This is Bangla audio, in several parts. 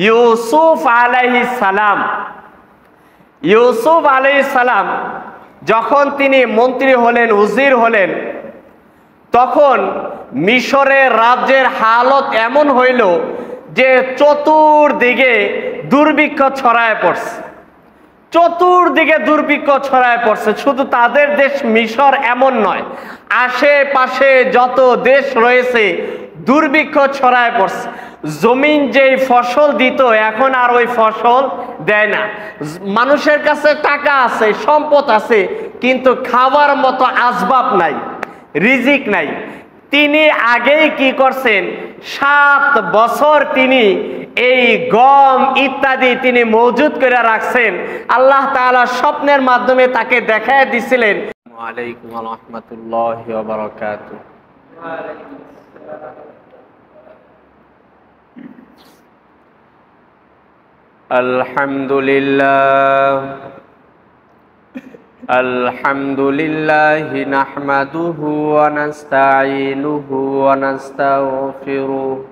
ইউসুফ আলাইহিস সালাম, ইউসুফ আলাইহিস সালাম যখন তিনি মন্ত্রী হলেন, উজির হলেন, তখন মিশরের রাজ্যের হালত এমন হইল যে চতুর্দিকে দুর্ভিক্ষ ছড়ায় পড়ছে। চতুর্দিকে দুর্ভিক্ষ ছড়ায় পড়ছে। শুধু তাদের দেশ মিশর এমন নয়, আশেপাশে যত দেশ রয়েছে দুর্ভিক্ষ ছড়ায় পড়ছে। জমিন যেই ফসল দিত এখন আর ওই ফসল দেয় না। মানুষের কাছে টাকা আছে, সম্পদ আছে, কিন্তু খাবার মতো আসবাব নাই, রিজিক নাই। তিনি আগেই কি করছেন, 7 বছর তিনি এই গম ইত্যাদি তিনি মজুদ করে রাখছেন। আল্লাহ তাআলা স্বপ্নের মাধ্যমে তাকে দেখায় দিছিলেন। আসসালামু আলাইকুম ওয়া রাহমাতুল্লাহি ওয়া বারাকাতুহু। আলহামদুলিল্লাহ আলহামদুলিল্লাহি নাহমাদুহু ওয়া নাস্তাঈনুহু ওয়া নাস্তাগফিরুহু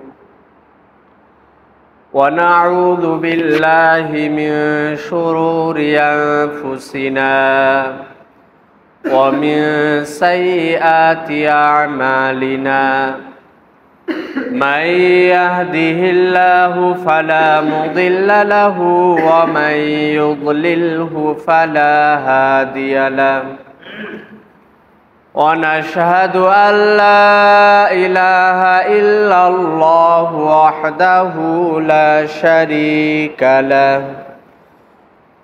ওয়া নাউযু বিল্লাহি মিন শুরুরি আনফুসিনা ওয়া মিন সাইয়্যাতি আ'মালিনা। من يهده الله فلا مضل له ومن يضلله فلا هادي له ونشهد أن لا إله إلا الله وحده لا شريك له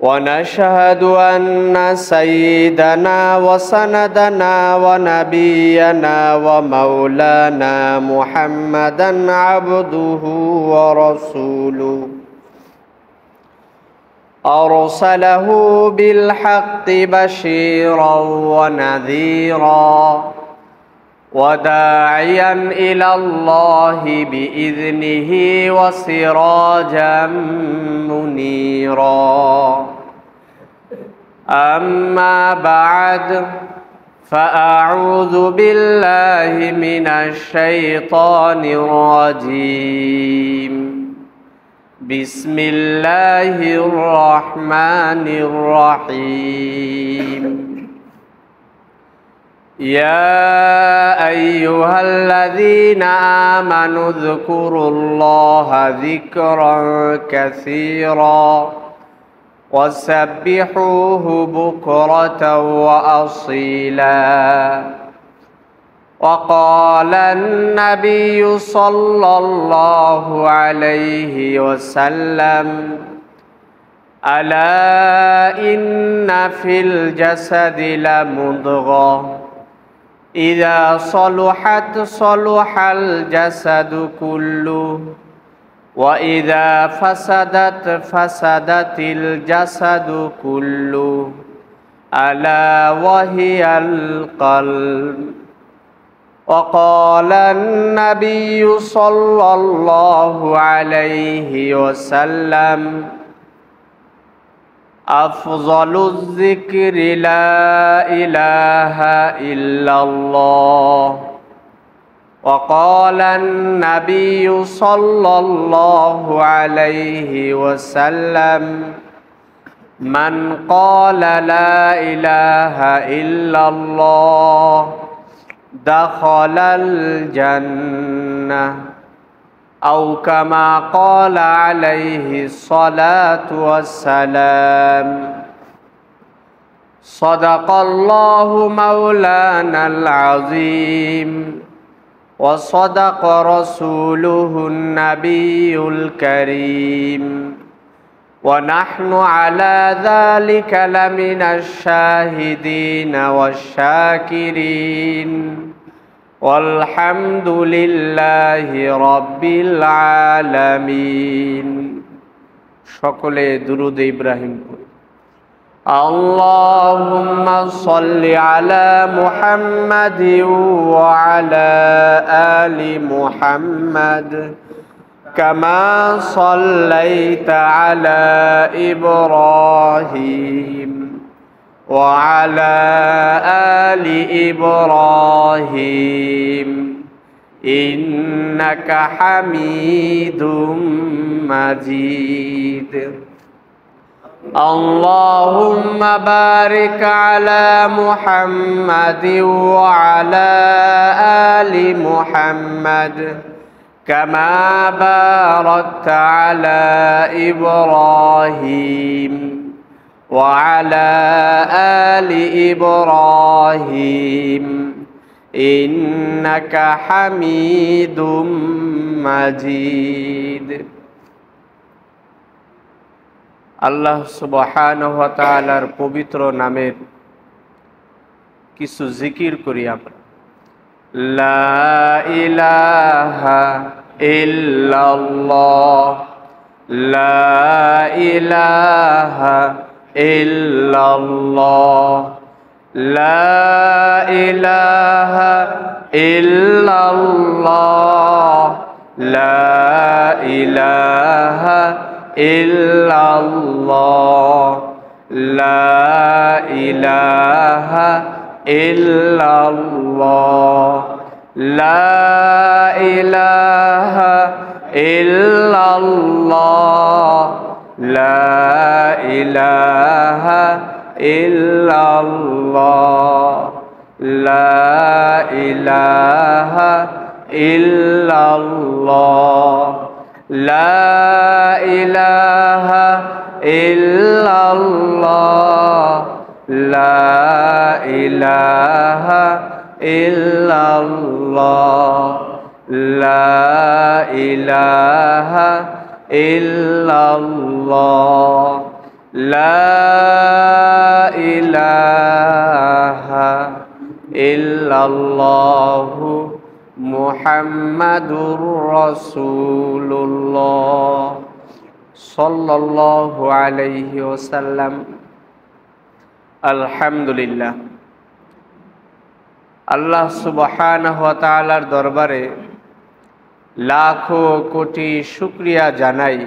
ونشهد أن سيدنا وسندنا ونبينا ومولانا محمدا عبده ورسوله أرسله بالحق بشيرا ونذيرا وداعيا إلى الله بإذنه وسراجا منيرا. أما بعد فأعوذ بالله من الشيطان الرجيم. بسم الله الرحمن الرحيم. يا أيها الذين آمنوا اذكروا الله ذكرا كثيرا وسبحوه بكرة وأصيلا. وقال النبي صلى الله عليه وسلم ألا إن في الجسد لمضغة إذا صلحت صلح الجسد كله وإذا فسدت فسدت الجسد كله ألا وهي القلب. وقال النبي صلى الله عليه وسلم أفضل الذكر لا إله إلا الله. وقال النبي صلى الله عليه وسلم من قال لا إله إلا الله دخل الجنة أو كما قال عليه الصلاة والسلام. صدق الله مولانا العظيم وصدق رسوله النبي الكريم ونحن على ذلك لمن الشاهدين والشاكرين والحمد لله رب العالمين. সকলে দুরূদ ইব্রাহিম পড়ি। اللهم صل على محمد وعلى آل محمد كما صليت على إبراهيم وعلى آل إبراهيم ইন্নাকা হামিদুম মাজিদ। আল্লাহুম্মা বারিক আলা মুহাম্মাদিন ওয়া আলা আলি মুহাম্মাদ কামা বারাকতা আলা ইব্রাহিম ওয়া আলা আলি ইব্রাহিম ইন্নাকা হামিদুম মাজিদ। আল্লাহ সুবহানাহু ওয়া তাআলার পবিত্র নামের কিছু জিকির করি আমরা। লা ইলাহা ইল্লাল্লাহ, লা ইলাহা ইল্লাল্লাহ, লা ইলাহা ইল্লাল্লাহ, লা ইলাহা ইল্লাল্লাহ, লা ইলাহা ইল্লাল্লাহ, লা ইলাহা ইল্লাল্লাহ, লা ইলাহা ইল্লাল্লাহ, লা ইলাহা ইল্লাল্লাহ, লা ইলাহা ইল্লাল্লাহ, লা ইলাহা ইল্লাল্লাহ, লা ইলাহা ইল্লাল্লাহ, লা ইলাহা ইল্লাল্লাহু মুহাম্মাদুর রাসূলুল্লাহ সাল্লাল্লাহু আলাইহি ওয়াসাল্লাম। আলহামদুলিল্লাহ, আল্লাহ সুবহানাহু ওয়া তাআলার দরবারে লাখো কোটি শুকরিয়া জানাই,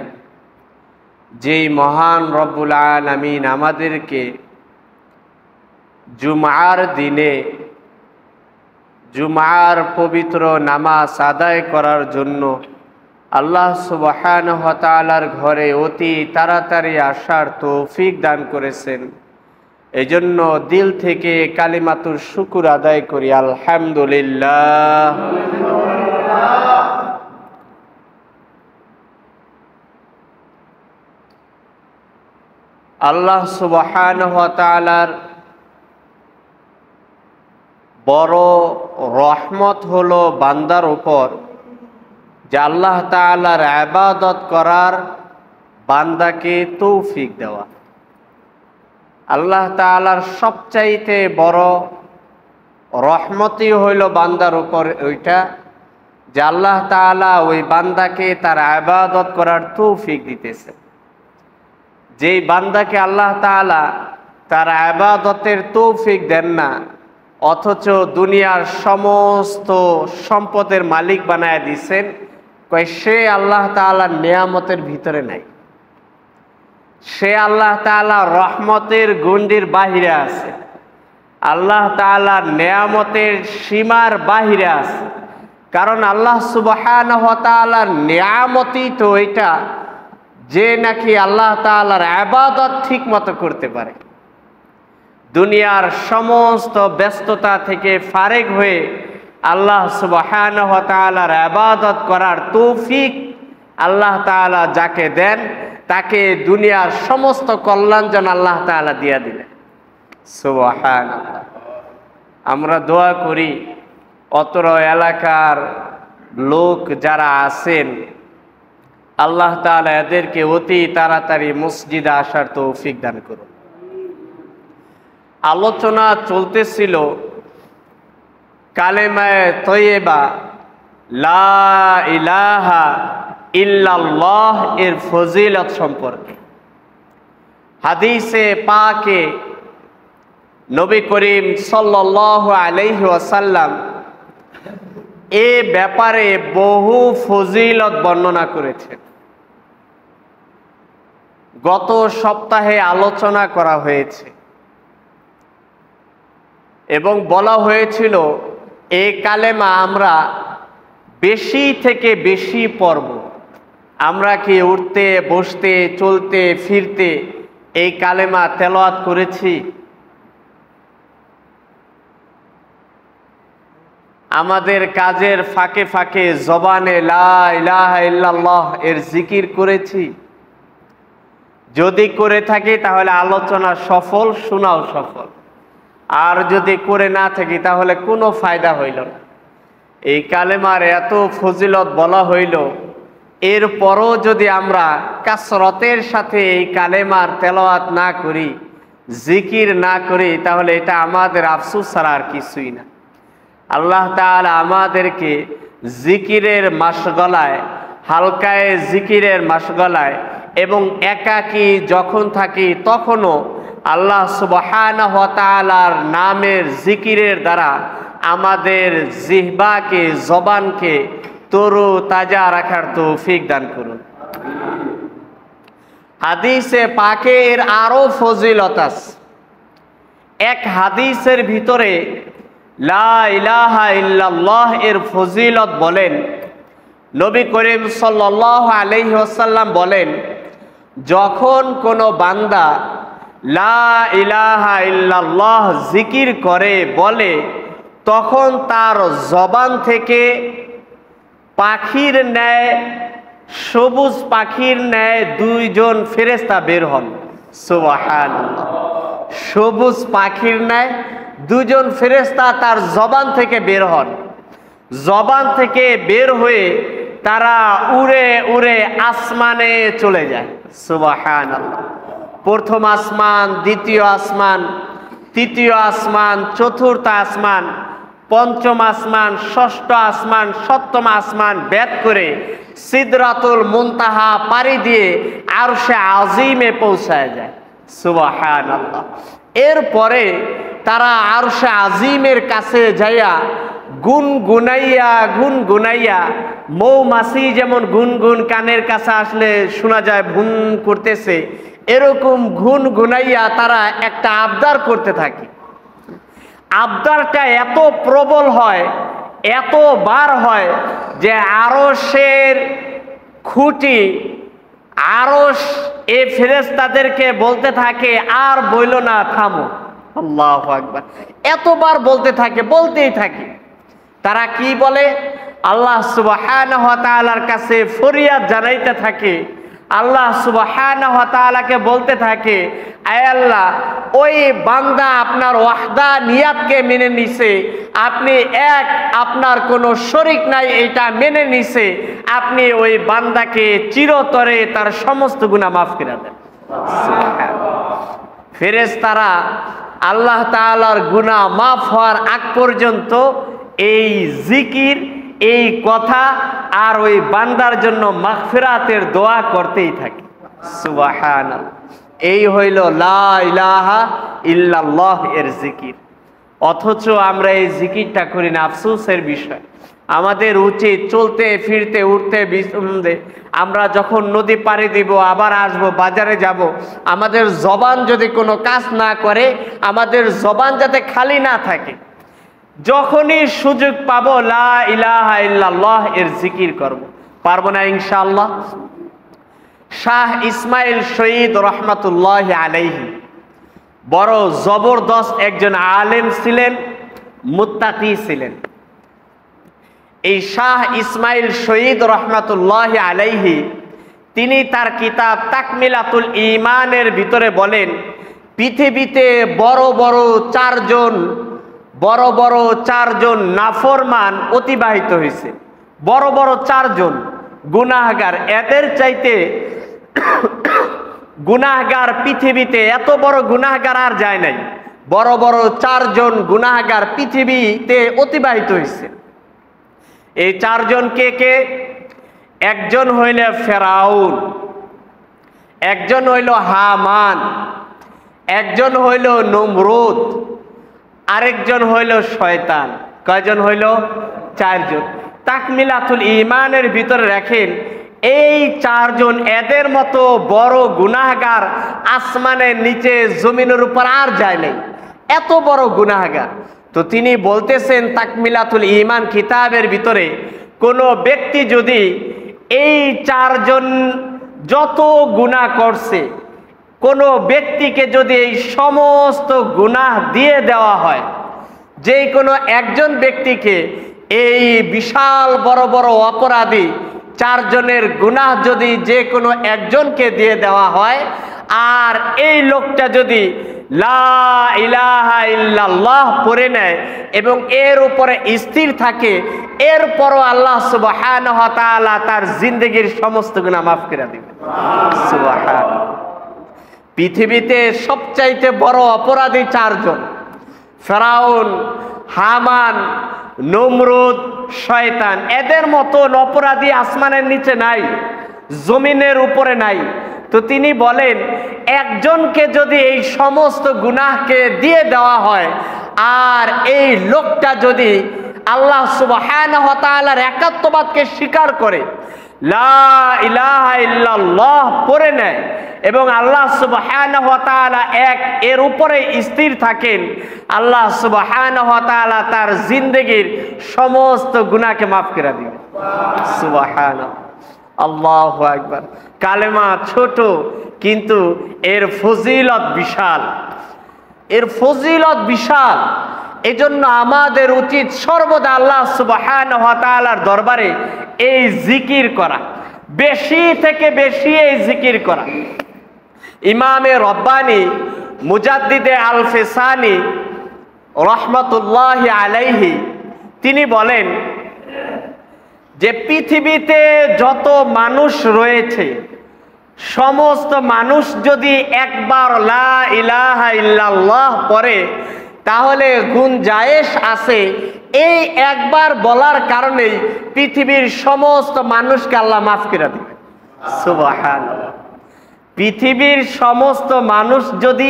যেই মহান রব্বুল আলামিন আমাদেরকে জুমার দিনে জুমার পবিত্র নামাজ আদায় করার জন্য আল্লাহ সুবহানাহু ওয়া তাআলার ঘরে অতি তাড়াতাড়ি আসার তৌফিক দান করেছেন। এজন্য দিল থেকে কালিমাতুর শুকর আদায় করি, আলহামদুলিল্লাহ। আল্লাহ সুবহানাহু ওয়া তাআলার বড় রহমত হলো বান্দার উপর, যে আল্লাহ তাআলার ইবাদত করার বান্দাকে তৌফিক দেওয়া। আল্লাহ তাআলার সবচাইতে বড় রহমতই হইল বান্দার উপর ওইটা, যে আল্লাহ তাআলা ওই বান্দাকে তার ইবাদত করার তৌফিক দিতেছে। যেই বান্দাকে আল্লাহ তাআলা তার ইবাদতের তৌফিক দেন না, অথচ দুনিয়ার সমস্ত সম্পদের মালিক বানায় দিয়েছেন, সে আল্লাহ তাআলার নিয়ামতের ভিতরে নাই, সে আল্লাহ তাআলার রহমতের গণ্ডির বাহিরে আছে, আল্লাহ তাআলার নিয়ামতের সীমার বাহিরে আছে। কারণ আল্লাহ সুবহানাহু ওয়া তাআলার নিয়ামতই তো এটা, যে নাকি আল্লাহ তাআলার ইবাদত ঠিক মতো করতে পারে। দুনিয়ার সমস্ত ব্যস্ততা থেকে ফারেক হয়ে আল্লাহ সুবহানাহু ওয়া তাআলার ইবাদত করার তৌফিক আল্লাহ তাআলা যাকে দেন, তাকে দুনিয়ার সমস্ত কল্যাণ যেন আল্লাহ তাআলা দিয়া দিলেন। সুবহানাল্লাহ। আমরা দোয়া করি অত্র এলাকার লোক যারা আছেন, আল্লাহ তাআলা এদেরকে অতি তাড়াতাড়ি মসজিদে আসার তৌফিক দান করুন। আলোচনা চলতেছিল কালেমায়ে তয়্যিবা লা ইলাহা ইল্লাল্লাহ এর ফজিলত সম্পর্কে। হাদিসে পাকে নবী করিম সাল্লাল্লাহু আলাইহি ওয়াসাল্লাম এ ব্যাপারে বহু ফজিলত বর্ণনা করেছেন। গত সপ্তাহে আলোচনা করা হয়েছে এবং বলা হয়েছিল এই কালেমা আমরা বেশি থেকে বেশি পড়ব। আমরা কি উঠতে বসতে চলতে ফিরতে এই কালেমা তেলাওয়াত করেছি? আমাদের কাজের ফাঁকে ফাঁকে জবানে লা ইলাহা ইল্লাল্লাহ এর জিকির করেছি? যদি করে থাকি তাহলে আলোচনা সফল, শোনাও সফল। আর যদি করে না থাকি তাহলে কোনো ফায়দা হইল না। এই কালেমার এত ফজিলত বলা হইল, এরপরও যদি আমরা কাসরতের সাথে এই কালেমার তেলাওয়াত না করি, জিকির না করি, তাহলে এটা আমাদের আফসোস ছাড়া আর কিছুই না। আল্লাহ তাআলা আমাদেরকে জিকিরের মাসগলায়, হালকায় জিকিরের মাসগলায় এবং একাকী যখন থাকি তখনও আল্লাহ সুবহানাহু ওয়া তাআলার নামের জিকিরের দ্বারা আমাদের জিহ্বাকে, জবানকে তরু তাজা রাখার তৌফিক দান করুন। হাদিসে পাকে এর আরো ফজিলত আছে। এক হাদিসের ভিতরে লা ইলাহা ইল্লাল্লাহ এর ফজিলত বলেন, নবী করিম সাল্লাল্লাহু আলাইহি ওয়াসাল্লাম বলেন, যখন কোনো বান্দা লা ইলাহা ইল্লাল্লাহ জিকির করে বলে, তখন তার জবান থেকে পাখির ন্যায়, সবুজ পাখির ন্যায় দুইজন ফেরেশতা বের হন। সুবহানাল্লাহ। সবুজ পাখির ন্যায় দুজন ফেরেশতা তার জবান থেকে বের হন। জবান থেকে বের হয়ে তারা উড়ে উড়ে আসমানে চলে যায়। সুবহানাল্লাহ। প্রথম আসমান, দ্বিতীয় আসমান, তৃতীয় আসমান, চতুর্থ আসমান, পঞ্চম আসমান, ষষ্ঠ আসমান, সপ্তম আসমান ভেদ করে সিদরাতুল মুনতাহা পাড়ি দিয়ে আরশে আজিমে পৌঁছায় যায়। সুবহানাল্লাহ। এরপরে তারা আরশে আজিমের কাছে যাইয়া গুনগুনাইয়া মৌমাছি যেমন গুনগুন কানের কাছে আসলে শোনা যায় ভুন করতেছে, এরকম গুনগুনাইয়া তারা একটা আবদার করতে থাকে। আবদারটা এত প্রবল হয়, এত বার হয় যে আরশের খুঁটি, আরশ এ ফেরেশতাদেরকে বলতে থাকে, আর বইল না, থামো। আল্লাহু আকবার। এতবার বলতে থাকে, বলতেই থাকে। তারা কি বলে? আল্লাহ সুবহানাহু ওয়া তাআলার কাছে ফরিয়াদ জানাইতে থাকে। আল্লাহ সুবহানাহু ওয়া তাআলাকে বলতে থাকে, আয় আল্লাহ, ওই বান্দা আপনার ওয়াহদানিয়াতকে মেনে নিছে, আপনি এক, আপনার কোনো শরীক নাই, এটা মেনে নিছে, আপনি ওই বান্দাকে চিরতরে তার সমস্ত গুনাহ মাফ করে দেন। ফেরেশতারা আল্লাহ তাআলার গুনাহ মাফ হওয়ার আগ পর্যন্ত এই জিকির, এই কথা আর ওই বান্দার জন্য মাগফিরাতের দোয়া করতেই থাকে। সুবহানাল্লাহ। এই হইল লা ইলাহা ইল্লাল্লাহ এর জিকির। অথচ আমরা এই জিকিরটা করি না, আফসোসের বিষয়। আমাদের উচিত চলতে ফিরতে উঠতে বিছুমতে আমরা যখন নদী পাড়ি দিব, আবার আসবো, বাজারে যাব, আমাদের জবান যদি কোনো কাজ না করে, আমাদের জবান যাতে খালি না থাকে, যখনই সুযোগ পাবো লা ইলাহা ইল্লাল্লাহ এর জিকির করব। পারবো না ইনশাআল্লাহ? শাহ ইসমাইল শহীদ রহমাতুল্লাহ আলাইহি বড় জবরদস্ত একজন আলেম ছিলেন, মুত্তাকি ছিলেন। এই শাহ ইসমাইল শহীদ রহমাতুল্লাহ আলাইহি তিনি তার কিতাব তাকমিলাতুল ঈমানের ভিতরে বলেন, পৃথিবীতে বড় বড় চারজন নাফরমান অতিবাহিত হয়েছে। বড় বড় চারজন গুনাহগার, এদের চাইতে গুনাহগার পৃথিবীতে, এত বড় গুনাহগার আর যায় নাই। বড় বড় চারজন গুনাহগার পৃথিবীতে অতিবাহিত হয়েছে। এই চারজন কে কে? একজন হইল ফেরাউন, একজন হইল হামান, একজন হইল নমরুদ, আরেকজন হইল শয়তান। কয়জন হইল? চারজন। তাকমিলাতুল ঈমানের ভিতরে রাখেন, এই চারজন, এদের মতো বড় গুনাহগার আসমানের নিচে জমিনের উপর আর যায় নাই, এত বড় গুনাহগার। তো তিনি বলতেছেন তাকমিলাতুল ঈমান কিতাবের ভিতরে, কোনো ব্যক্তি যদি এই চারজন যত গুনাহ করছে, কোনো ব্যক্তিকে যদি এই সমস্ত গুনাহ দিয়ে দেওয়া হয়, যে কোনো একজন ব্যক্তিকে এই বিশাল বড় বড় অপরাধী চারজনের গুনাহ যদি যে কোনো একজনকে দিয়ে দেওয়া হয়, আর এই লোকটা যদি লা ইলাহা ইল্লাল্লাহ পড়ে নেয় এবং এর উপরে স্থির থাকে, এরপরও আল্লাহ সুবহানাহু ওয়া তাআলা তার জিন্দেগির সমস্ত গুনাহ মাফ করে দিবেন। সুবহানাল্লাহ। পৃথিবীতে সবচাইতে বড় অপরাধী চারজন: ফেরাউন, হামান, নমরুদ, শয়তান। এদের মতন অপরাধী আসমানের নিচে নাই, জমিনের উপরে নাই। তো তিনি বলেন, একজনকে যদি এই সমস্ত গুনাহকে দিয়ে দেওয়া হয়, আর এই লোকটা যদি আল্লাহ সুবহানাহু ওয়া তাআলার একাত্মবাদকে স্বীকার করে লা ইলাহা ইল্লাল্লাহ পড়ে নেয় এবং আল্লাহ সুবহানাহু ওয়া তাআলা এক এর উপরে স্থির থাকেন, আল্লাহ সুবহানাহু ওয়া তাআলা তার জিন্দেগির সমস্ত গুনাহকে মাফ করে দিবেন। সুবহানাল্লাহ, আল্লাহু আকবার। কালেমা ছোট, কিন্তু এর ফজিলত বিশাল, এর ফজিলত বিশাল। এজন্য আমাদের উচিত সর্বদা আল্লাহ সুবহানাহু ওয়া তাআলার দরবারে এই জিকির করা, বেশি থেকে বেশি এই জিকির করা। ইমামে রব্বানি মুজাদ্দিদে আল ফিসানি রহমতুল্লাহি আলাইহি তিনি বলেন যে পৃথিবীতে যত মানুষ রয়েছে, সমস্ত মানুষ যদি একবার লা ইলাহা ইল্লাল্লাহ পড়ে, তাহলে গুঞ্জায়েশ আছে এই একবার বলার কারণেই পৃথিবীর সমস্ত মানুষকে আল্লাহ মাফ করে দিবে। সুবহানাল্লাহ। পৃথিবীর সমস্ত মানুষ যদি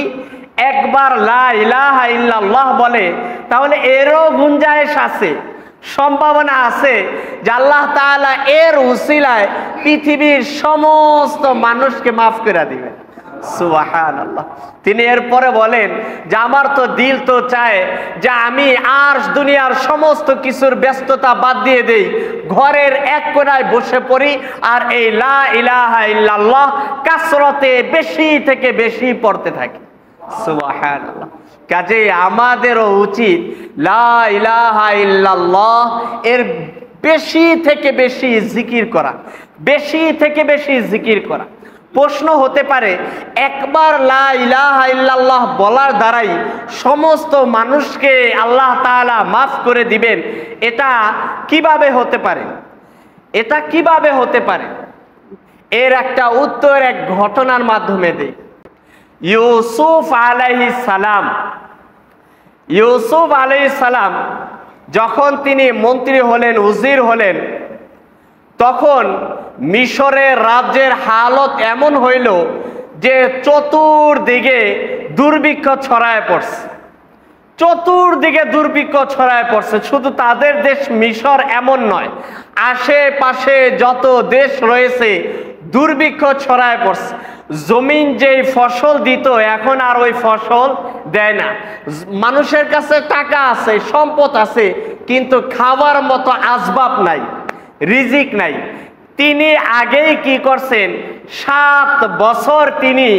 একবার লা ইলাহা ইল্লাল্লাহ বলে, তাহলে এরও গুঞ্জায়েশ আছে, সম্ভাবনা আছে যে আল্লাহ তাআলা এর উসিলায় পৃথিবীর সমস্ত মানুষকে মাফ করে দিবে। সুবহানাল্লাহ। তিনি এরপরে বলেন যে আমার তো দিল তো চায় যে আমি আর দুনিয়ার সমস্ত কিছুর ব্যস্ততা বাদ দিয়ে দেই, ঘরের এক কোণায় বসে পড়ি আর এই লা ইলাহা ইল্লাল্লাহ কাসরতে বেশি থেকে বেশি পড়তে থাকি। সুবহানাল্লাহ। কাজে আমাদেরও উচিত লা ইলাহা ইল্লাল্লাহ এর বেশি থেকে বেশি জিকির করা, বেশি থেকে বেশি জিকির করা। প্রশ্ন হতে পারে, একবার লা ইলাহা ইল্লাল্লাহ বলার দ্বারাই সমস্ত মানুষকে আল্লাহ তাআলা মাফ করে দিবেন, এটা কিভাবে হতে পারে? এটা কিভাবে হতে পারে? এর একটা উত্তর এক ঘটনার মাধ্যমে দেই। ইউসুফ আলাইহিস সালাম, ইউসুফ আলাইহিস সালাম যখন তিনি মন্ত্রী হলেন, উজির হলেন, তখন মিশরের রাজ্যের হালত এমন হইল যে চতুর্দিকে দুর্ভিক্ষ ছড়ায় পড়ছে, চতুর্দিকে দুর্ভিক্ষ ছড়ায় পড়ছে। শুধু তাদের দেশ মিশর এমন নয়, আশেপাশে যত দেশ রয়েছে দুর্ভিক্ষ ছড়ায় পড়ছে। জমিন যেই ফসল দিত এখন আর ওই ফসল দেয় না। মানুষের কাছে টাকা আছে, সম্পদ আছে, কিন্তু খাওয়ার মতো আসবাব নাই, রিজিক নাই। তিনি আগেই কি করছেন, 7 বছর তিনি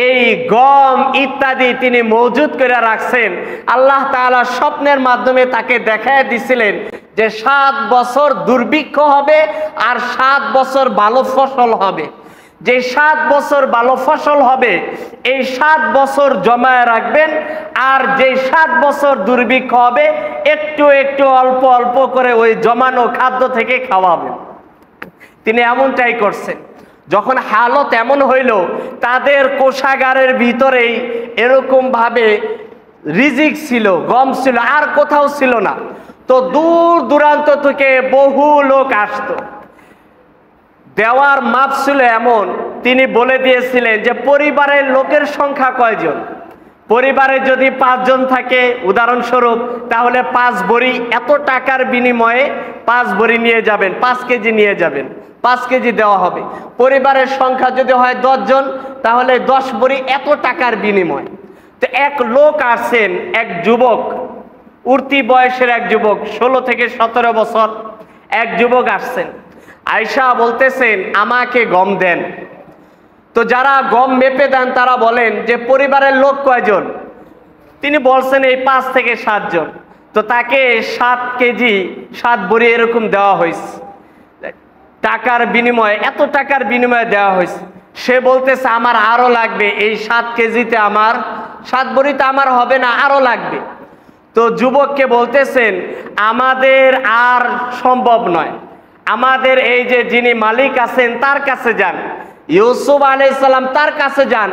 এই গম ইত্যাদি তিনি মজুদ করে রাখছেন। আল্লাহ তাআলা স্বপ্নের মাধ্যমে তাকে দেখায় দিছিলেন যে 7 বছর দুর্ভিক্ষ হবে আর 7 বছর ভালো ফসল হবে। যে 7 বছর ভালো ফসল হবে, এই 7 বছর জমায় রাখবেন, আর যে 7 বছর দুর্ভিক্ষ হবে একটু একটু অল্প অল্প করে ওই জমানো খাদ্য থেকে খাওয়াবেন। তিনি এমনটাই করছেন। যখন হালত এমন হইল, তাদের কোষাগারের ভিতরেই এরকম ভাবে রিজিক ছিল, গম ছিল, আর কোথাও ছিল না। তো দূর দূরান্ত থেকে বহু লোক আসতো। দেওয়ার মাপ ছিল এমন, তিনি বলে দিয়েছিলেন যে পরিবারের লোকের সংখ্যা কয়জন। পরিবারে যদি 5 জন থাকে উদাহরণস্বরূপ, তাহলে 5 বড়ি, এত টাকার বিনিময়ে 5 বড়ি নিয়ে যাবেন, 5 কেজি নিয়ে যাবেন, 5 কেজি দেওয়া হবে। পরিবারের সংখ্যা যদি হয় 10 জন, তাহলে 10 বড়ি, এত টাকার বিনিময়। তো এক লোক আসেন, এক যুবক, উঠতি বয়সের এক যুবক, 16 থেকে 17 বছর, এক যুবক আসছেন, আয়েশা বলতেছেন আমাকে গম দেন। তো যারা গম মেপে দেন তারা বলেন যে পরিবারের লোক কয়জন? তিনি বলছেন এই 5 থেকে 7 জন। তো তাকে 7 কেজি 7 ভরি এরকম দেওয়া হয়েছে, টাকার বিনিময়ে, এত টাকার বিনিময়ে দেওয়া হয়েছে। সে বলতেছে আমার আরো লাগবে, এই 7 কেজিতে আমার 7 ভরিতে আমার হবে না, আরো লাগবে। তো যুবককে বলতেছেন আমাদের আর সম্ভব নয়, আমাদের এই যে যিনি মালিক আছেন তার কাছে যান, ইউসুফ আলাইহিস সালাম তার কাছে যান,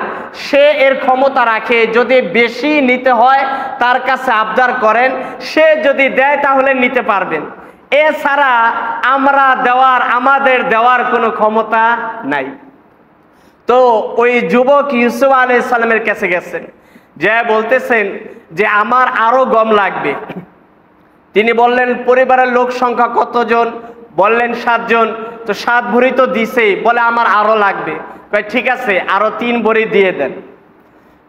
সে এর ক্ষমতা রাখে, যদি বেশি নিতে হয় তার কাছে আবদার করেন, সে যদি দেয় তাহলে নিতে পারবেন, এছাড়া আমাদের দেওয়ার কোনো ক্ষমতা নাই। তো ওই যুবক ইউসুফ আলাইহিস সালামের কাছে গেছেন, যে বলতেছেন যে আমার আরো গম লাগবে। তিনি বললেন পরিবারের লোক সংখ্যা কতজন? বললেন 7 জন। তো 7 ভরি তো দিছেই, বলে আমার আরো লাগবে। কয় ঠিক আছে আরো 3 ভরি দিয়ে দেন।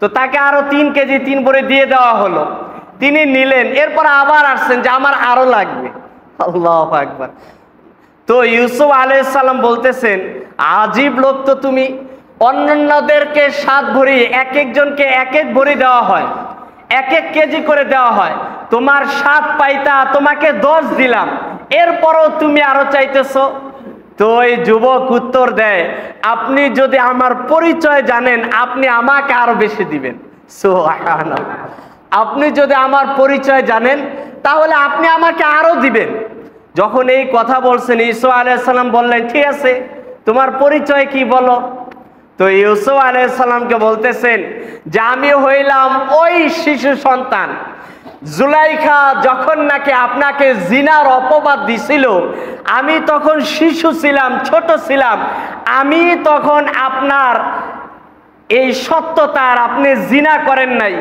তো তাকে আরো 3 কেজি 3 ভরি দিয়ে দেওয়া হলো, তিনি নিলেন। এরপর আবার আসছেন যে আমার আরো লাগবে। আল্লাহু আকবার। তো ইউসুফ আলাইহিস সালাম বলতেছেন আজীব লোক তো তুমি, অন্যান্যদেরকে 7 ভরি, এক একজনকে 1 ভরি দেওয়া হয়, 1 কেজি করে দেওয়া হয়, তোমার 7 পাইতা, তোমাকে 10 দিলাম, এরপরও তুমি আরো চাইতেছো। তো এই যুবক উত্তর দেয় আপনি যদি আমার পরিচয় জানেন আপনি আমাকে আরো বেশি দিবেন। সুবহানাল্লাহ। আপনি যদি আমার পরিচয় জানেন তাহলে আপনি আমাকে আরো দিবেন। যখন এই কথা বলছেন ইউসুফ আলাইহিস সালাম বললেন ঠিক আছে তোমার পরিচয় কি বলো। তো ইউসুফ আলাইহিস সালামকে বলতেছেন যে আমি হইলাম ওই শিশু সন্তান, জুলাইখা যখন নাকি আপনাকে জিনার অপবাদ দিছিল, আমি তখন শিশু ছিলাম, ছোট ছিলাম, আমি তখন আপনার এই সত্যতার, আপনি জিনা করেন নাই,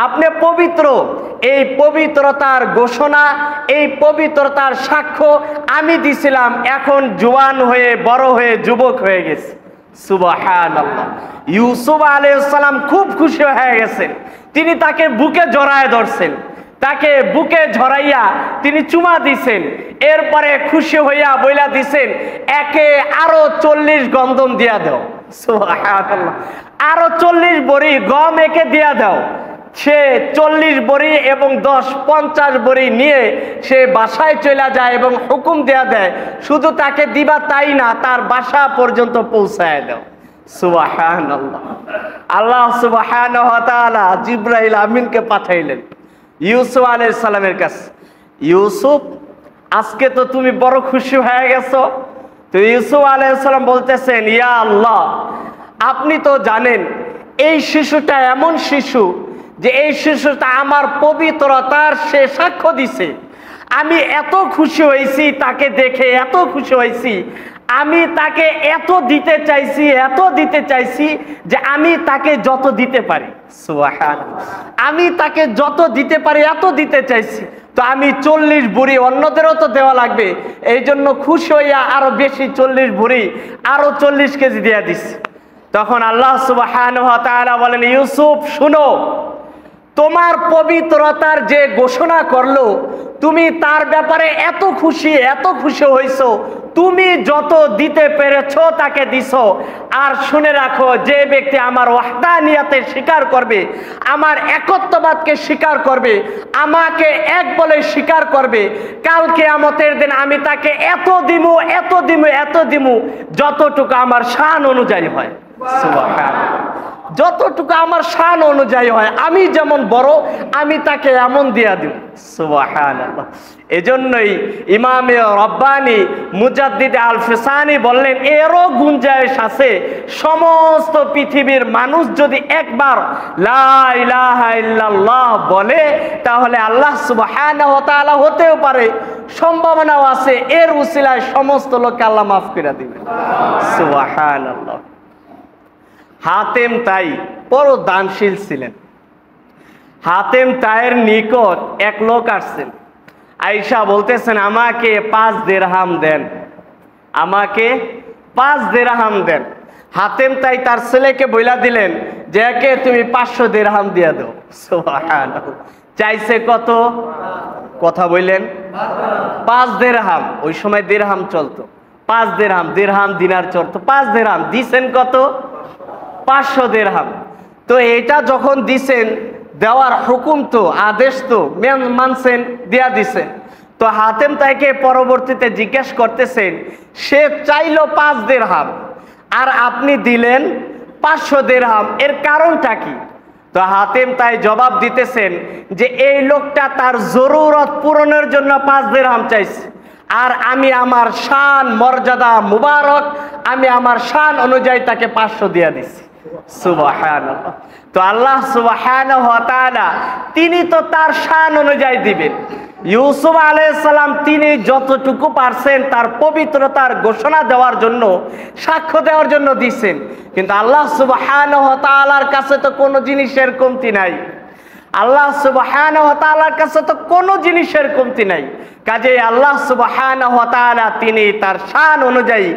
আপনি পবিত্র, এই পবিত্রতার ঘোষণা, এই পবিত্রতার সাক্ষ্য আমি দিছিলাম, এখন জওয়ান হয়ে বড় হয়ে যুবক হয়ে গেছে। সুবহানাল্লাহ। ইউসুফ আলাইহিস সালাম খুব খুশি হয়ে গেছেন, তিনি তাকে বুকে জড়ায় ধরছেন, তাকে বুকে ঝরাইয়া তিনি চুমা দিছেন। এরপরে খুশি হইয়া বইলা দিছেন একে আরো 40 গন্দম দিয়া দাও। সুবহানাল্লাহ। আরো 40 ভরি গম একে দিয়া দাও। সে 40 ভরি এবং 10 50 ভরি নিয়ে সে বাসায় চলে যায় এবং হুকুম দেয়া দেয় শুধু তাকে দিবা তাই না, তার বাসা পর্যন্ত পৌঁছায় দাও। সুবহানাল্লাহ। আল্লাহ সুবহানাহু ওয়া তাআলা জিবরাইল আমিনকে পাঠাইলেন ইউসুফ আলাইহিস সালামের কাছে। ইউসুফ আজকে তো তুমি বড় খুশি হয়ে গেছো। তো ইউসুফ আলাইহিস সালাম বলতেছেন ইয়া আল্লাহ, আপনি তো জানেন এই শিশুটা এমন শিশু যে এই শিশুটা আমার পবিত্রতার সে সাক্ষ্য দিছে। আমি এত খুশি হয়েছি তাকে দেখে, এত খুশি হয়েছি, আমি তাকে এত দিতে চাইছি, এত দিতে চাইছি যে আমি তাকে যত দিতে পারি, সুবহানাল্লাহ, আমি তাকে যত দিতে পারি এত দিতে চাইছি। তো আমি 40 ভরি, অন্যদেরও তো দেওয়া লাগবে, এই জন্য খুশি হইয়া আরো বেশি 40 ভরি আরো 40 কেজি দিয়ে দিছি। তখন আল্লাহ সুবহানাহু ওয়া তাআলা বলেন ইউসুফ শুনো, তোমার পবিত্রতার যে ঘোষণা করলো তুমি তার ব্যাপারে এত খুশি হইছো, তুমি যত দিতে পেরেছো তাকে দিছো। আর শুনে রাখো, যে ব্যক্তি আমার ওয়াহদানিয়াতে স্বীকার করবে, আমার একত্ববাদকে স্বীকার করবে, আমাকে এক বলে স্বীকার করবে, কাল কিয়ামতের দিন আমি তাকে এত দিমু যতটুকু আমার শান অনুযায়ী হয়। সুবহানাল্লাহ। যতটুকু আমার শান অনুযায়ী হয়, আমি যেমন বড় আমি তাকে এমন দিয়া দিব। সুবহানাল্লাহ। এজন্যই ইমামে রব্বানি মুজাদ্দিদ আল ফিসানি বললেন এরও গুঞ্জাইশ আছে, সমস্ত পৃথিবীর মানুষ যদি একবার লা ইলাহা ইল্লাল্লাহ বলে তাহলে আল্লাহ সুবহানাহু ওয়া তাআলা হতেও পারে, সম্ভাবনাও আছে এর উসিলায় সমস্ত লোককে আল্লাহ মাফ করে দিবেন। সুবহানাল্লাহ। হাতেম তাই বড় দানশীল ছিলেন। হাতেম তাইয়ের নিকট এক লোক আসছেন, আয়েশা বলতেছেন আমাকে 5 দিরহাম দেন, আমাকে 5 দিরহাম দেন। হাতেম তাই তার ছেলেকে বইলা দিলেন যে একে তুমি 500 দিরহাম দিয়ে দাও। সুবহানাল্লাহ। চাইছে কত? কথা বললেন 5 দিরহাম। ওই সময় দিরহাম চলতো, 5 দিরহাম, দিরহাম দিনার চলতো, 5 দিরহাম দিছেন কত? 500 দিরহাম। তো এটা যখন দিছেন, দেওয়ার হুকুম তো, আদেশ তো মানছেন, দিয়া দিছেন। তো হাতেম তাইকে পরবর্তীতে জিজ্ঞেস করতেছেন, সে চাইলো 5 দিরহাম আর আপনি দিলেন 500 দিরহাম, এর কারণটা কি? তো হাতেম তাই জবাব দিতেছেন যে এই লোকটা তার জরুরত পূরণের জন্য 5 দিরহাম চাইছে, আর আমি আমার শান মর্যাদা মুবারক, আমি আমার শান অনুযায়ী তাকে 500 দিয়া দিছি। সুবহানাল্লাহ। তো আল্লাহ সুবহানাহু ওয়া তাআলা তিনি তো তার শান অনুযায়ী দিবেন। ইউসুফ আলাইহিস সালাম তিনি যতটুকু পারছেন তার পবিত্রতার ঘোষণা দেওয়ার জন্য, সাক্ষ্য দেওয়ার জন্য দিয়েছেন, কিন্তু আল্লাহ সুবহানাহু ওয়া তাআলার কাছে তো কোনো জিনিসের কমতি নাই। আল্লাহ সুবহানাহু ওয়া তাআলার কাছে তো কোনো জিনিসের কমতি নাই। কাজেই আল্লাহ সুবহানাহু ওয়া তাআলা তিনি তার শান অনুযায়ী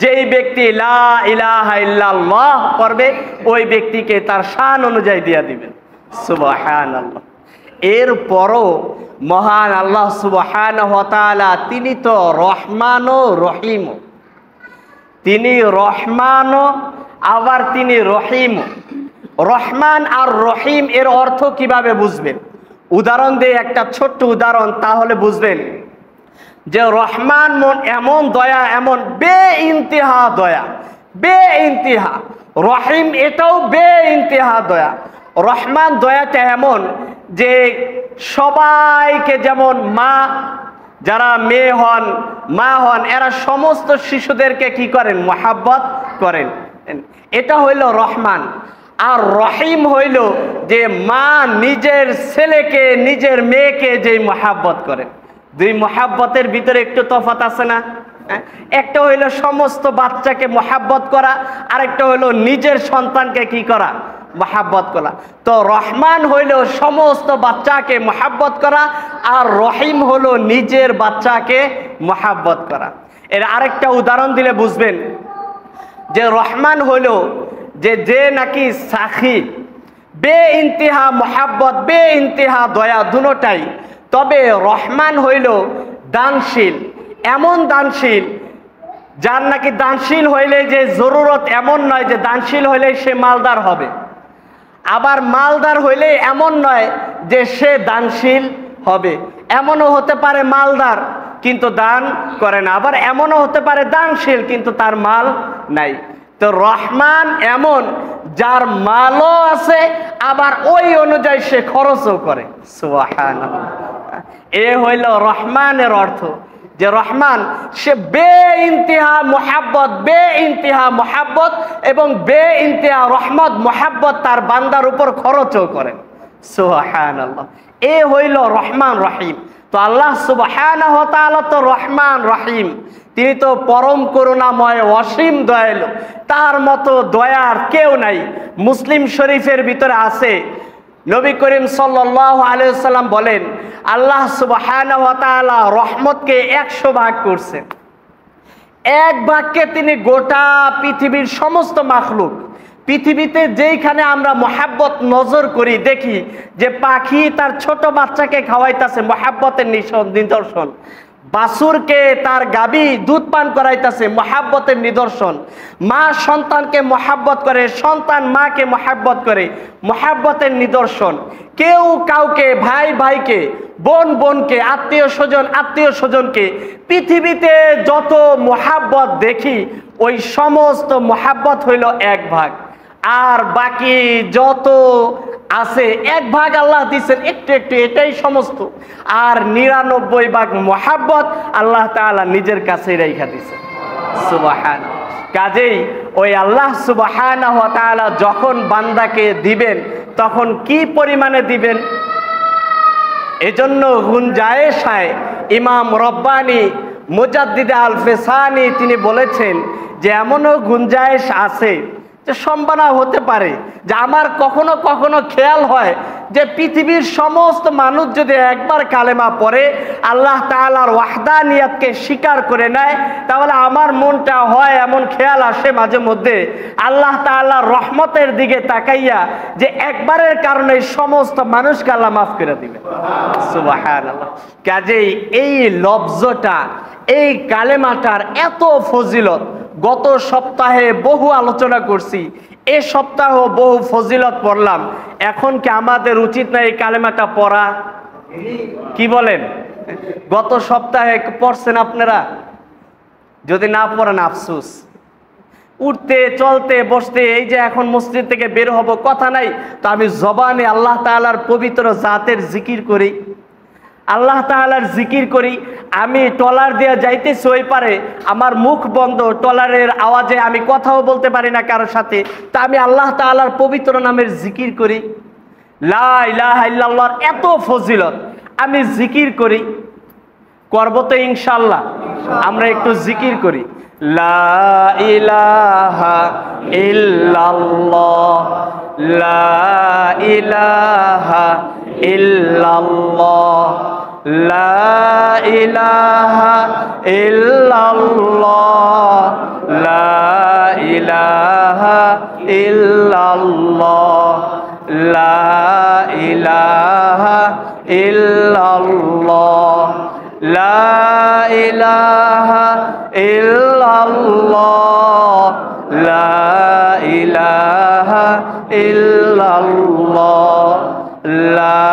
যেই ব্যক্তি লা ইলাহা ইল্লাল্লাহ পড়বে ওই ব্যক্তিকে তার শান অনুযায়ী দিয়া দিবেন। সুবহানাল্লাহ। এরপরও মহান আল্লাহ সুবহানাহু ওয়া তাআলা তিনি তো রহমান ও রহিম, তিনি রহমান আবার তিনি রহিম। রহমান আর রহিম এর অর্থ কিভাবে বুঝবেন? উদাহরণ দিয়ে একটা ছোট্ট উদাহরণ, তাহলে বুঝবেন যে রহমান মন এমন দয়া, এমন বে ইন্তিহা দয়া, বে ইন্তিহা। রহিম এটাও বে ইন্তিহা দয়া। রহমান দয়াটা এমন যে সবাইকে, যেমন মা, যারা মেয়ে হন, মা হন, এরা সমস্ত শিশুদেরকে কি করেন? মহাব্বত করেন। এটা হইল রহমান। আর রহিম হইল যে মা নিজের ছেলেকে, নিজের মেয়েকে যে মহাব্বত করেন। দুই মহাব্বতের ভিতরে একটু তফাৎ আছে না? একটা হইল সমস্ত বাচ্চাকে মহাব্বত করা, আরেকটা হইল নিজের সন্তানকে কি করা? মহাব্বত করা। তো রহমান হইল সমস্ত বাচ্চাকে মহাব্বত করা, আর রহিম হলো নিজের বাচ্চাকে মহাব্বত করা। এর আরেকটা উদাহরণ দিলে বুঝবেন যে রহমান হইল যে নাকি সাখী, বে ইন্তিহা মহাব্বত, বে ইন্তিহা দয়া দুটোটাই। তবে রহমান হইল দানশীল, এমন দানশীল যার নাকি দানশীল হইলে যে জরুরত এমন নয় যে দানশীল হইলে সে মালদার হবে, আবার মালদার হইলে এমন নয় যে সে দানশীল হবে। এমনও হতে পারে মালদার কিন্তু দান করে না, আবার এমনও হতে পারে দানশীল কিন্তু তার মাল নাই। তো রহমান এমন যার মালও আছে, আবার ওই অনুযায়ী সে খরচও করে। সুবহানাল্লাহ। এ হইল রহমানের অর্থ, যে রহমান সে বে ইন্তিহা মোহাব্বত, বে ইন্তিহা মোহাব্বত এবং বে ইন্তিহা রহমত মোহাব্বত তার বান্দার উপর খরচও করেন। সুবহানাল্লাহ। এ হইল রহমান রহিম। তো আল্লাহ সুবহানাহু ওয়া তাআলা তো রহমান রহিম, তিনি তো পরম করুণাময়, অসীম দয়ালু, তার মতো দয়ার কেউ নাই। মুসলিম শরীফের ভিতরে আছে, নবী করিম সাল্লাল্লাহু আলাইহি ওয়াসাল্লাম বলেন, আল্লাহ সুবহানাহু ওয়া তাআলা রহমতকে 100 ভাগ করছেন। এক ভাগকে তিনি গোটা পৃথিবীর সমস্ত মাখলুক, পৃথিবীতে যেইখানে আমরা মহাব্বত নজর করি, দেখি যে পাখি তার ছোট বাচ্চাকে খাওয়াইতেছে, মহাব্বতের নিদর্শন। বাছুরকে তার গাবি দুধ পান করাইতেছে, মহাব্বতের নিদর্শন। মা সন্তানকে মহাব্বত করে, সন্তান মাকে মহাব্বত করে, মহাব্বতের নিদর্শন। কেউ কাউকে, ভাই ভাইকে, বোন বোনকে, আত্মীয় স্বজনকে, পৃথিবীতে যত মহাব্বত দেখি ওই সমস্ত মহাব্বত হইল 1 ভাগ। আর বাকি যত আছে 1 ভাগ আল্লাহ দিচ্ছেন একটু একটু, এটাই সমস্ত। আর 99 ভাগ মহাব্বত আল্লাহ তাআলা নিজের কাছে রেখে দিচ্ছেন। সুবহানাল্লাহ। কাজেই ওই আল্লাহ সুবহানাহু ওয়া তাআলা যখন বান্দাকে দিবেন তখন কি পরিমাণে দিবেন, এজন্য গুঞ্জায়েশায় ইমাম রব্বানি মুজাদ্দিদে আল ফেসানি তিনি বলেছেন যে এমনও গুঞ্জায়েশ আছে যে সম্ভাবনা হতে পারে যে আমার কখনো কখনো খেয়াল হয় যে পৃথিবীর সমস্ত মানুষ যদি একবার কালেমা পড়ে আল্লাহ তাআলার ওয়াহদানিয়াতকে স্বীকার করে নেয়, তাহলে আমার মনটা হয় এমন খেয়াল আসে মাঝে মধ্যে আল্লাহ তাআলার রহমতের দিকে তাকাইয়া যে একবারের কারণে সমস্ত মানুষকে আল্লাহ মাফ করে দিবে। সুবহানাল্লাহ। কাজেই এই লফজটা, এই কালেমাটার এত ফজিলত গত সপ্তাহে বহু আলোচনা করছি, এ সপ্তাহ বহু ফজিলত পড়লাম। এখন কি আমাদের উচিত না এই কালেমাটা পড়া? কি বলেন? গত সপ্তাহে পড়ছেন আপনারা? যদি না পড়েন আফসোস। উঠতে চলতে বসতে, এই যে এখন মসজিদ থেকে বের হব কথা নাই, তো আমি জবানে আল্লাহ তাআলার পবিত্র জাতের জিকির করি, আল্লাহ তাআলার জিকির করি। আমি টলার দিয়ে যাইতেছি ওই পারে, আমার মুখ বন্ধ, টলারের আওয়াজে আমি কথাও বলতে পারি না কারোর সাথে, তা আমি আল্লাহ তাআলার পবিত্র নামের জিকির করি। লা ইলাহা ইল্লাল্লাহর এত ফজিলত, আমি জিকির করি। করব তো ইনশাআল্লাহ। আমরা একটু জিকির করি। লা ইলাহা ইল্লাল্লাহ, লা ইলাহা ইল্লাল্লাহ, লা ইলাহা ইল্লাল্লাহ, লা ইলাহা ইল্লাল্লাহ, লা ইলাহা ইল্লাল্লাহ, লা ইলাহা ইল্লাল্লাহ, লা ইলাহা ইল্লাল্লাহ, লা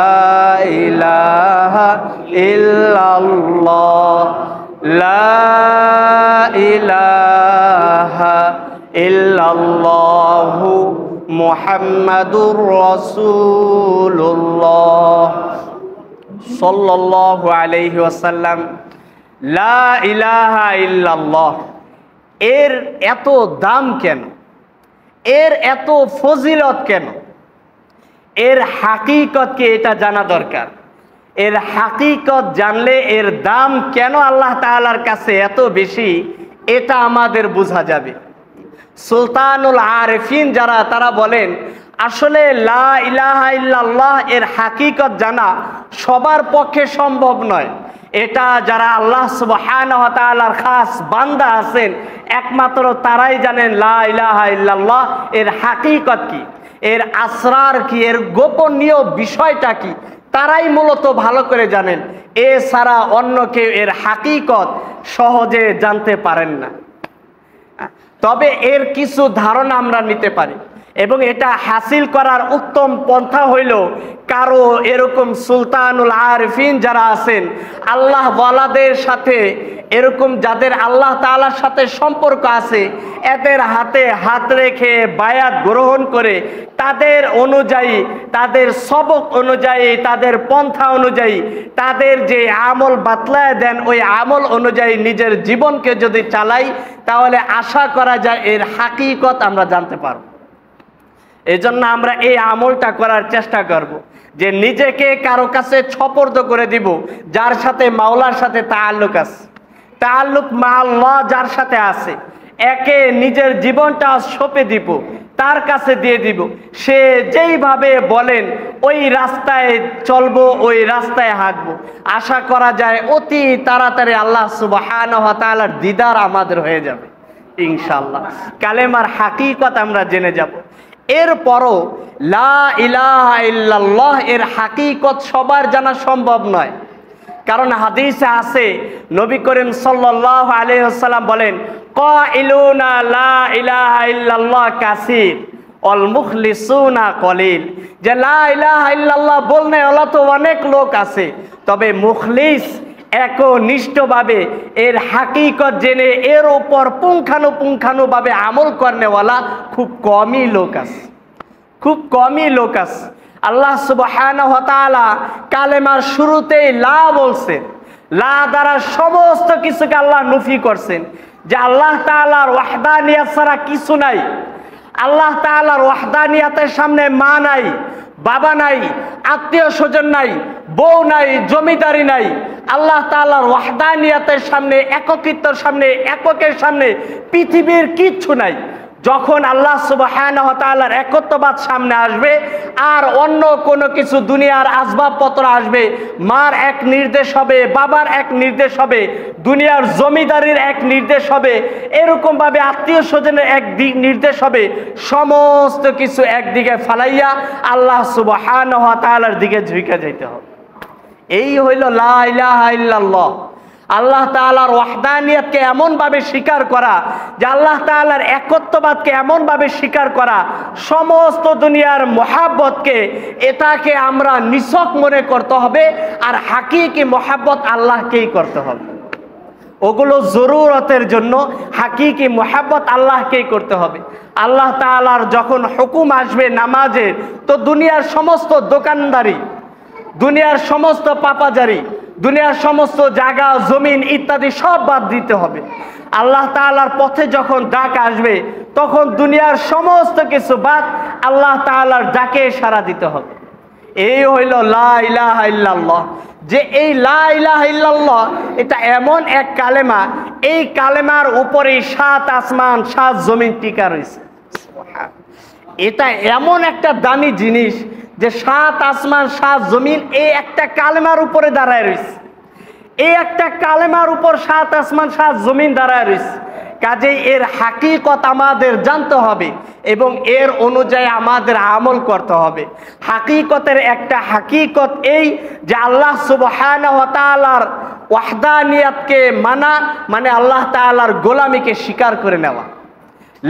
ইলাহা ইল্লাল্লাহ, লা ইলাহা ইল্লাল্লাহু মুহাম্মাদুর রাসূলুল্লাহ সাল্লাল্লাহু আলাইহি ওয়াসাল্লাম। লা ইলাহা ইল্লাল্লাহ, এর এত দাম কেন? এর এত ফজিলত কেন? এর হাকিকতকে এটা জানা দরকার। এর হাকিকত জানলে এর দাম কেন আল্লাহ তাআলার কাছে এত বেশি, এটা আমাদের বোঝা যাবে। সুলতানুল আরিফিন যারা, তারা বলেন আসলে লা ইলাহা ইল্লাল্লাহ এর হাকিকত জানা সবার পক্ষে সম্ভব নয়। এটা যারা আল্লাহ সুবহানাহু ওয়া তাআলার খাস বান্দা আছেন, একমাত্র তারাই জানেন লা ইলাহা ইল্লাল্লাহ এর হাকিকত কি, এর আসরার কি, এর গোপনীয় বিষয়টা কি, তারাই মূলত ভালো করে জানেন। এছাড়া অন্য কেউ এর হাকিকত সহজে জানতে পারেন না। তবে এর কিছু ধারণা আমরা নিতে পারি, এবং এটা হাসিল করার উত্তম পন্থা হইল কারো এরকম সুলতানুল আরিফিন যারা আছেন, আল্লাহ ওয়ালাদের সাথে, এরকম যাদের আল্লাহ তাআলার সাথে সম্পর্ক আছে, এদের হাতে হাত রেখে বায়াত গ্রহণ করে তাদের অনুযায়ী, তাদের সবক অনুযায়ী, তাদের পন্থা অনুযায়ী, তাদের যে আমল বাতলায় দেন ওই আমল অনুযায়ী নিজের জীবনকে যদি চালাই, তাহলে আশা করা যায় এর হাকিকত আমরা জানতে পারব। এজন্য আমরা এই আমলটা করার চেষ্টা করব যে নিজেকে কারো কাছে ছপর্দ করে দিব যার সাথে মাওলার সাথে তাআল্লুক আছে, তাআল্লুক মা আল্লাহ যার সাথে আছে, একে নিজের জীবনটা সঁপে দিব, তার কাছে দিয়ে দিব। সে যেইভাবে বলেন ওই রাস্তায় চলবো, ওই রাস্তায় হাঁটবো। আশা করা যায় অতি তাড়াতাড়ি আল্লাহ সুবহানাহু ওয়া তাআলার দিদার আমাদের হয়ে যাবে ইনশাআল্লাহ। কালেমার হাকিকত আমরা জেনে যাব। এরপরও লা ইলাহা ইল্লাল্লাহ এর হাকিকত সবার জানা সম্ভব নয়, কারণ হাদিসে আছে নবী করিম সাল্লাল্লাহু আলাইহি ওয়াসাল্লাম বলেন কাইলুনা লা ইলাহা ইল্লাল্লাহ কাসীর অল মুখলিসুনা কলিল, যে লা ইলাহা ইল্লাল্লাহ বলনে ওলা তো অনেক লোক আছে, তবে মুখলিস একনিষ্ঠভাবে এর হাকিকত জেনে এর উপর পুঙ্খানুপুঙ্খানুভাবে আমল করেওয়ালা খুব কমই লোক আছে, খুব কমই লোক আছে। আল্লাহ সুবহানাহু ওয়া তাআলা কালেমার শুরুতেই লা বলছেন, লা দ্বারা সমস্ত কিছুকে আল্লাহ নফি করছেন, যে আল্লাহ তাআলার ওয়াহদানিয়াত ছাড়া কিছু নাই। আল্লাহ তাআলার ওয়াহদানিয়াতের সামনে মা নাই, বাবা নাই, আত্মীয় স্বজন নাই, বউ নাই, জমিদারি নাই। আল্লাহ তাআলার ওয়াহদানিয়াতের সামনে, একত্বের সামনে, এককের সামনে পৃথিবীর কিচ্ছু নাই। যখন আল্লাহ সুবহানাহু ওয়া তাআলার একত্ববাদ সামনে আসবে, আর অন্য কোনো কিছু দুনিয়ার আসবাবপত্র আসবে, মার এক নির্দেশ হবে, বাবার এক নির্দেশ হবে, দুনিয়ার জমিদারির এক নির্দেশ হবে, এরকমভাবে আত্মীয় স্বজনের এক নির্দেশ হবে, সমস্ত কিছু একদিকে ফালাইয়া আল্লাহ সুবহানাহু ওয়া তাআলার দিকে ঝুঁকে যেতে হবে। এই হইল লা ইলাহা ইল্লাল্লাহ। আল্লাহ তাআলার ওয়াহদানিয়তকে এমনভাবে স্বীকার করা, যে আল্লাহ তাআলার একত্ববাদকে এমনভাবে স্বীকার করা, সমস্ত দুনিয়ার মহাব্বতকে এটাকে আমরা নিছক মনে করতে হবে, আর হাকিকি মহাব্বত আল্লাহকেই করতে হবে। ওগুলো জরুরতের জন্য, হাকিকি মহাব্বত আল্লাহকেই করতে হবে। আল্লাহ তাআলার যখন হুকুম আসবে নামাজের, তো দুনিয়ার সমস্ত দোকানদারি, দুনিয়ার সমস্ত পাপাজারি, দুনিয়ার সমস্ত জায়গা জমিন ইত্যাদি সব বাদ দিতে হবে। আল্লাহ তাআলার পথে যখন ডাক আসবে, তখন দুনিয়ার সমস্ত কিছু বাদ আল্লাহ তাআলার ডাকে সাড়া দিতে হবে। এই হইল লা ইলাহা ইল্লাল্লাহ। যে এই লা ইলাহা ইল্লাল্লাহ, এটা এমন এক কালেমা, এই কালেমার উপরে 7 আসমান 7 জমিন টিকা রয়েছে। এটা এমন একটা দামি জিনিস যে 7 আসমান 7 জমিন এই একটা কালেমার উপরে দাঁড়ায় রয়েছে। এই একটা কালেমার উপর 7 আসমান 7 জমিন দাঁড়ায় রয়েছে। কাজেই এর হাকিকত আমাদের জানতে হবে এবং এর অনুযায়ী আমাদের আমল করতে হবে। হাকিকতের একটা হাকিকত এই যে আল্লাহ সুবহানাহু ওয়া তাআলার ওয়াহদানিয়তকে মানা, মানে আল্লাহ তাআলার গোলামিকে স্বীকার করে নেওয়া।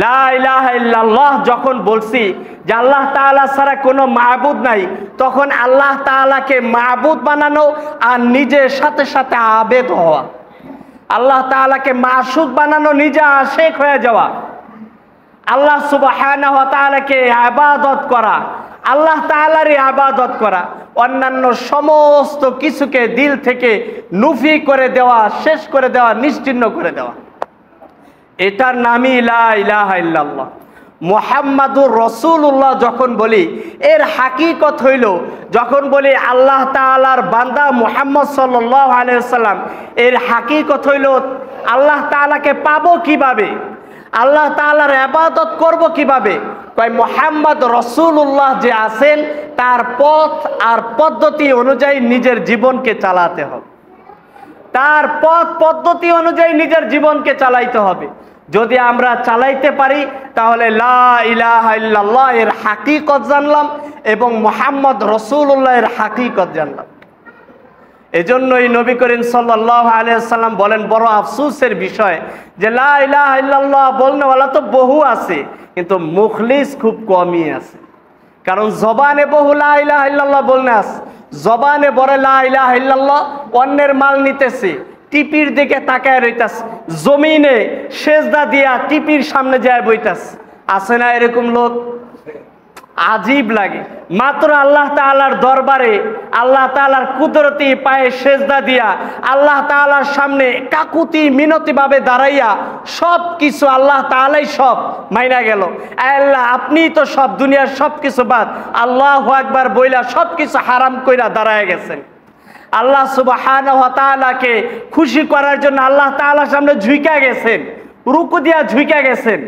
লা ইলাহা ইল্লাল্লাহ যখন বলছি যে আল্লাহ তাআলা ছাড়া কোনো মাবুদ নাই, তখন আল্লাহ তাআলাকে মাবুদ বানানো আর নিজের সাথে সাথে আবেদ হওয়া। আল্লাহ তাআলাকে মাশুক বানানো, নিজে আশেক হয়ে যাওয়া। আল্লাহ সুবহানাহু ওয়া তাআলাকে ইবাদত করা, আল্লাহ তাআলারই ইবাদত করা, অন্যান্য সমস্ত কিছুকে দিল থেকে নুফি করে দেওয়া, শেষ করে দেওয়া, নিশ্চিহ্ন করে দেওয়া। এটার নামই লা ইলাহা ইল্লাল্লাহ। মুহাম্মাদুর রাসূলুল্লাহ যখন বলি, এর হাকিকত হইল, যখন বলি আল্লাহ তাআলার বান্দা মুহাম্মদ সাল্লাল্লাহু আলাইহি ওয়াসাল্লাম, এর হাকিকত হইল আল্লাহ তাআলাকে পাবো কিভাবে, আল্লাহ তাআলার ইবাদত করব কিভাবে। কয় মুহাম্মদ রাসূলুল্লাহ যে আছেন, তার পথ আর পদ্ধতি অনুযায়ী নিজের জীবনকে চালাতে হবে। তার পথ পদ্ধতি অনুযায়ী নিজের জীবনকে চালাইতে হবে। যদি আমরা চালাইতে পারি, তাহলে লা ইলাহা ইল্লাল্লাহ এর হাকিকত জানলাম এবং মুহাম্মদ রাসূলুল্লাহ এর হাকিকত জানলাম। এজন্যই নবী করিম সাল্লাল্লাহু আলাইহি ওয়াসাল্লাম বলেন, বড় আফসোসের বিষয় যে লা ইলাহা ইল্লাল্লাহ বলনেওয়ালা তো বহু আছে, কিন্তু মুখলিস খুব কমই আছে। কারণ জবানে বহু লা ইলাহা ইল্লাল্লাহ বলনে আছে, জবানে বলে লা ইলাহা ইল্লাল্লাহ, অন্যের মাল নিতেছে, টিপির দিকে তাকায় রইতাছে, জমিনে সেজদা দিয়া টিপির সামনে যায় বইতাছে। আছে না এরকম লোক? আজীব লাগে। মাত্র আল্লাহ তাআলার দরবারে আল্লাহ তাআলার কুদরতি পায়ে সেজদা দিয়া আল্লাহ তাআলার সামনে কাকুতি মিনতি ভাবে দাঁড়াইয়া সব কিছু আল্লাহ তাআলাই সব মাইনা গেল। আল্লাহ আপনি তো সব, দুনিয়ার সব কিছু বাদ, আল্লাহু আকবার বইলা সব কিছু হারাম কইরা দাঁড়ায় গেছেন। আল্লাহ সুবহানাহু ওয়া তাআলাকে খুশি করার জন্য আল্লাহ তাআলার সামনে ঝুঁকা গেছেন, রুকু দিয়া ঝুঁকা গেছেন।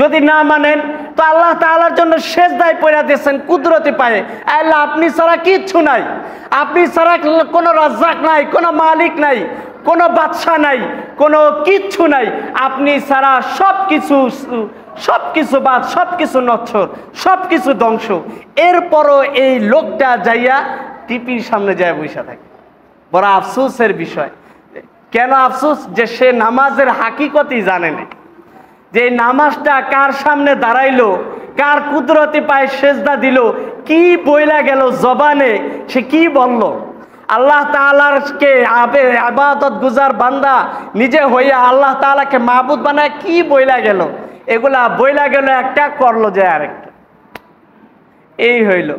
যদি না মানেন তো আল্লাহ তাআলার জন্য সেজদায় পড়ে দিয়েছেন কুদরতি পায়ে। আল্লাহ আপনি ছাড়া কিচ্ছু নাই, আপনি ছাড়া কোনো রাজ্জাক নাই, কোনো মালিক নাই, কোনো বাদশা নাই, কোনো কিচ্ছু নাই, আপনি ছাড়া সব কিছু বাদ, সব কিছু নচ্ছর, সব কিছু ধ্বংস। এরপরও এই লোকটা যাইয়া টিপির সামনে যায় বসে থাকে। বড় আফসোসের বিষয়। কেন আফসোস? যে সে নামাজের হাকিকতই জানে না, যে নামাজটা কার সামনে দাঁড়াইলো, কার কুদরতি পায়ে সেজদা দিল, কি বইলা গেল জবানে, সে কি বলল। আল্লাহ তাআলাকে ইবাদত গুজার বান্দা নিজে হইয়া আল্লাহ তাআলাকে মাবুদ বানায় কি বইলা গেল। এগুলা বইলা গেল একটা, করলো যে আরেকটা। এই হইল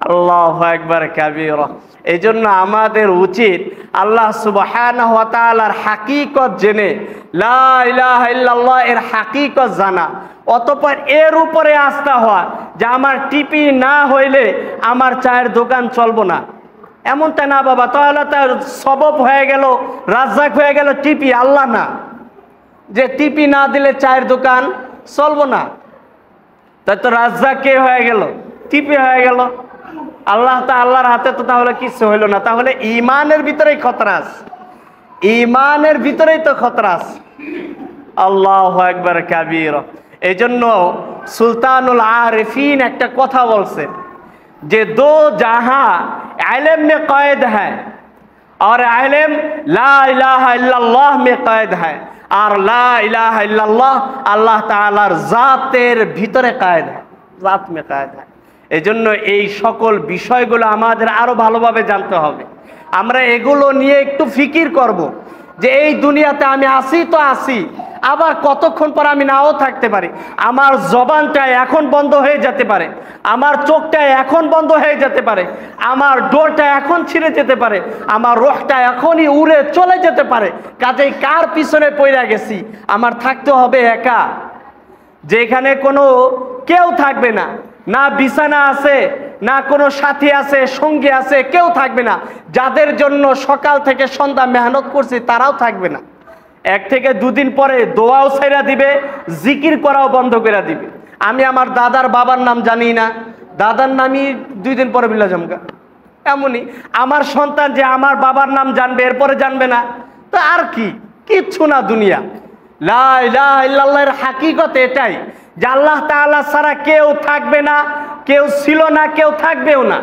আল্লাহু আকবার কাবীরা। এই জন্য আমাদের উচিত আল্লাহ সুবহানাহু ওয়া তাআলার হাকিকত জেনে লা ইলাহা ইল্লাল্লাহ এর হাকিকত জানা, অতঃপর এর উপরে আস্থা হওয়া যে আমার টিপি না হইলে আমার চায়ের দোকান চলবো না। এমনটা না বাবা, তাহলে তার সবব হয়ে গেল, রাজ্জাক হয়ে গেল টিপি, আল্লাহ না। যে টিপি না দিলে চায়ের দোকান চলবো না, তাই তো রাজ্জাক কে হয়ে গেল? টিপে হয়ে গেল। আল্লাহর হাতে তো তাহলে কিছু হইল না। তাহলে ইমানের ভিতরেই খতরা আছে, ইমানের ভিতরেই তো খতরা আছে। আল্লাহু আকবার কাবীর। এই জন্য সুলতানুল আরিফিন একটা কথা বলছে যে দো জাহাঁ ইলম में कैद है और इल्म ला इलाहा इल्लल्लाह में कैद है, আর লা ইলাহা ইল্লাল্লাহ আল্লাহ তাআলার জাতের ভিতরে কায়েদ হয়, জাত মে কায়েদ হয়। এই জন্য এই সকল বিষয়গুলো আমাদের আরো ভালোভাবে জানতে হবে। আমরা এগুলো নিয়ে একটু ফিকির করব যে এই দুনিয়াতে আমি আসি তো আসি, আবার কতক্ষণ পর আমি নাও থাকতে পারি। আমার জবানটা এখন বন্ধ হয়ে যেতে পারে, আমার চোখটা এখন বন্ধ হয়ে যেতে পারে, আমার ডোরটা এখন ছিঁড়ে যেতে পারে, আমার রোহটা এখনই উড়ে চলে যেতে পারে। কাজেই কার পিছনে পড়ে গেছি? আমার থাকতে হবে একা, যেখানে কোনো কেউ থাকবে না, না বিছানা আছে, না কোনো সাথী আছে, সঙ্গী আছে, কেউ থাকবে না। যাদের জন্য সকাল থেকে সন্ধ্যা মেহনত করছি তারাও থাকবে না। 1 থেকে 2 দিন পরে দোয়াও ছেড়ে দিবে, জিকির করাও বন্ধ করে দিবে। আমি আমার দাদার বাবার নাম জানি না, দাদার নামই 2 দিন পরে বিল্লা জমকা। এমনই আমার সন্তান যে আমার বাবার নাম জানবে, এরপরে জানবে না, তো আর কি? কিচ্ছু না দুনিয়া। লা ইলাহা ইল্লাল্লাহর হাকিকত এটাই যে আল্লাহ তাআলা ছাড়া কেউ থাকবে না, কেউ ছিল না, কেউ থাকবেও না।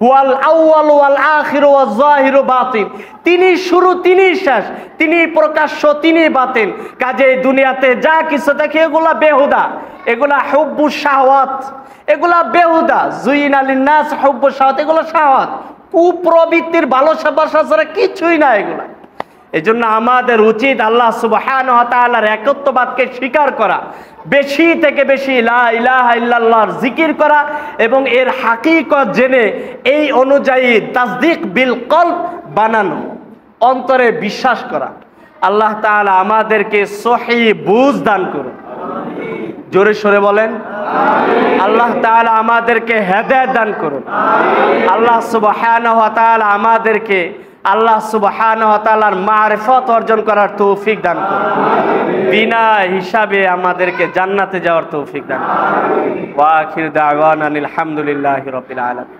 ওয়াল আউয়াল ওয়াল আখির ওয়াল যাহির বাতিন, তিনি শুরু, তিনি শেষ, তিনি প্রকাশ্য, তিনি বাতিন। কাজে দুনিয়াতে যা কিছু দেখে এগুলা বেহুদা, এগুলা হুব্বুশ শাহওয়াত, এগুলা বেহুদা। যুইনা লিন্নাস হুব্বুশ শাহওয়াত, এগুলো শাহওয়াত, কুপ্রবৃত্তির ভালোবাসা ছাড়া কিছুই না এগুলা। এই জন্য আমাদের উচিত আল্লাহ সুবহানাহু ওয়া তাআলার একত্ববাদকে স্বীকার করা, বেশি থেকে বেশি লা ইলাহা ইল্লাল্লাহর জিকির করা এবং এর হাকিকত জেনে এই অনুযায়ী তাসদিক বিল কলব বানানো, অন্তরে বিশ্বাস করা। আল্লাহ তাআলা আমাদেরকে সহিহ বুঝ দান করুন। জোরে সরে বলেন আমিন। আল্লাহ তাআলা আমাদেরকে হেদায়েত দান করুন। আল্লাহ সুবহানাহু ওয়া তাআলা আমাদেরকে আল্লাহ সুবহানাহু ওয়া তাআলার মারিফত অর্জন করার তৌফিক দান করুন। বিনা হিসাবে আমাদেরকে জান্নাতে যাওয়ার তৌফিক দান করুন। ওয়া আখির দাওয়ানা আলহামদুলিল্লাহি রাব্বিল আলামিন।